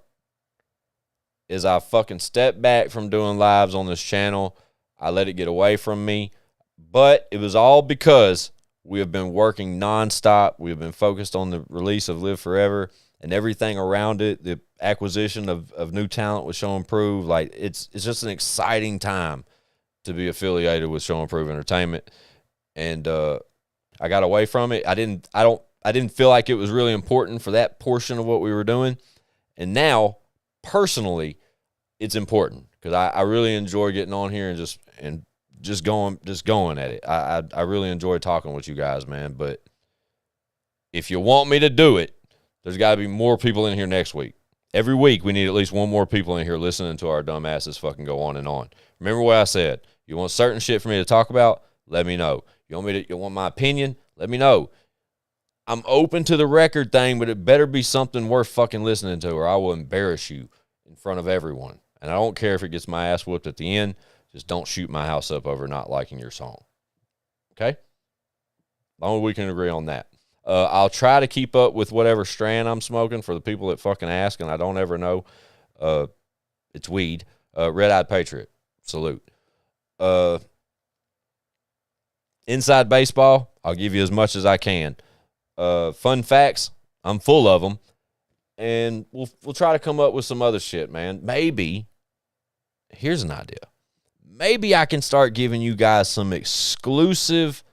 Is I fucking step back from doing lives on this channel. I let it get away from me. But it was all because we have been working nonstop. We have been focused on the release of Live Forever and everything around it, the acquisition of new talent with Show and Prove. Like, it's just an exciting time to be affiliated with Show and Prove Entertainment. And I got away from it. I didn't feel like it was really important for that portion of what we were doing. And now, personally, it's important because I really enjoy getting on here and just going at it. I really enjoy talking with you guys, man. But if you want me to do it, there's got to be more people in here next week. Every week, we need at least one more people in here listening to our dumb asses fucking go on and on. Remember what I said. You want certain shit for me to talk about? Let me know. You want my opinion? Let me know. I'm open to the record thing, but it better be something worth fucking listening to or I will embarrass you in front of everyone. And I don't care if it gets my ass whooped at the end. Just don't shoot my house up over not liking your song. Okay? As long as we can agree on that. I'll try to keep up with whatever strand I'm smoking for the people that fucking ask and I don't ever know. It's weed. Red-Eyed Patriot. Salute. Inside baseball, I'll give you as much as I can. Fun facts, I'm full of them. And we'll try to come up with some other shit, man. Maybe, here's an idea. Maybe I can start giving you guys some exclusive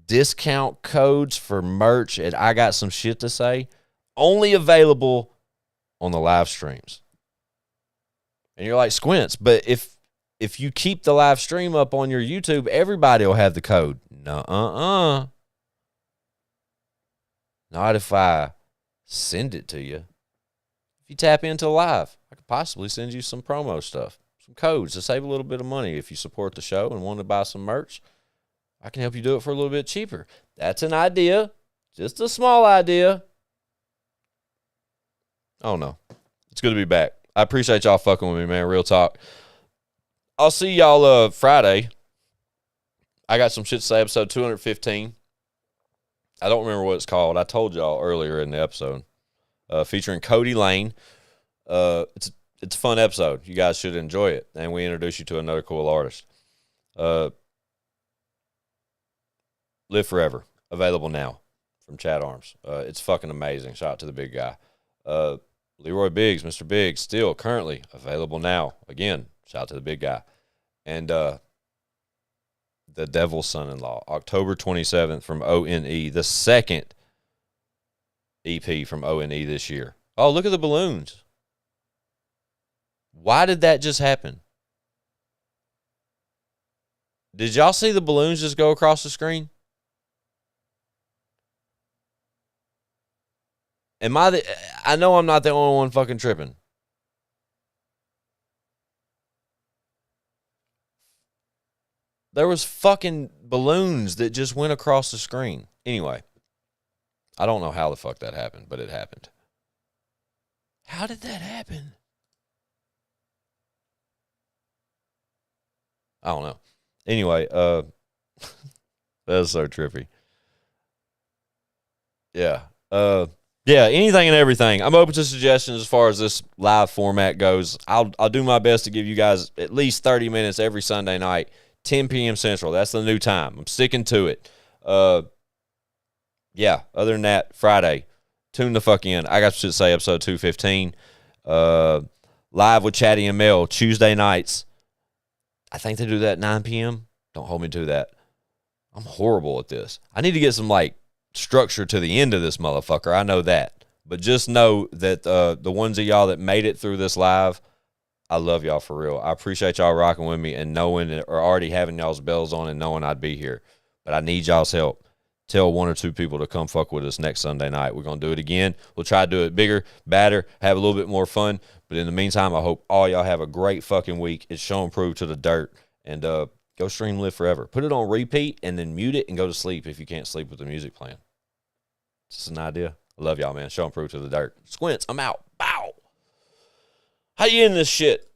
discount codes for merch at I Got Some Shit to Say, only available on the live streams. And you're like, Squints, but if you keep the live stream up on your YouTube, everybody will have the code. Nuh-uh-uh. Not if I send it to you. If you tap into live, I could possibly send you some promo stuff, some codes to save a little bit of money. If you support the show and want to buy some merch, I can help you do it for a little bit cheaper. That's an idea. Just a small idea. Oh, no. It's good to be back. I appreciate y'all fucking with me, man. Real talk. I'll see y'all Friday. I Got Some Shit to Say, episode 215. I don't remember what it's called. I told y'all earlier in the episode. Featuring Cody Lane. It's a fun episode. You guys should enjoy it. And we introduce you to another cool artist. Live Forever. Available now from Chad Arms. It's fucking amazing. Shout out to the big guy. Leroy Biggs, Mr. Biggs, still currently available now. Again, shout out to the big guy. And The Devil's Son-in-Law, October 27th from ONE, the second EP from ONE this year. Oh, look at the balloons. Why did that just happen? Did y'all see the balloons just go across the screen? I know I'm not the only one fucking tripping. There was fucking balloons that just went across the screen. Anyway, I don't know how the fuck that happened, but it happened. How did that happen? I don't know. Anyway, that's so trippy. Yeah. Yeah, anything and everything. I'm open to suggestions as far as this live format goes. I'll do my best to give you guys at least 30 minutes every Sunday night, 10 p.m. Central. That's the new time. I'm sticking to it. Yeah, other than that, Friday, tune the fuck in. I Got Some Shit to Say, episode 215. Live with Chatty and Mel, Tuesday nights. I think they do that at 9 p.m. Don't hold me to that. I'm horrible at this. I need to get some, structure to the end of this motherfucker. I know that. But just know that the ones of y'all that made it through this live, I love y'all for real. I appreciate y'all rocking with me and knowing or already having y'all's bells on and knowing I'd be here. But I need y'all's help. Tell one or two people to come fuck with us next Sunday night. We're going to do it again. We'll try to do it bigger, badder, have a little bit more fun. But in the meantime, I hope all y'all have a great fucking week. It's show and prove to the dirt. And go stream Live Forever. Put it on repeat and then mute it and go to sleep if you can't sleep with the music playing. Just an idea. I love y'all, man. Show and prove to the dirt. Squints, I'm out. Bow. How you in this shit?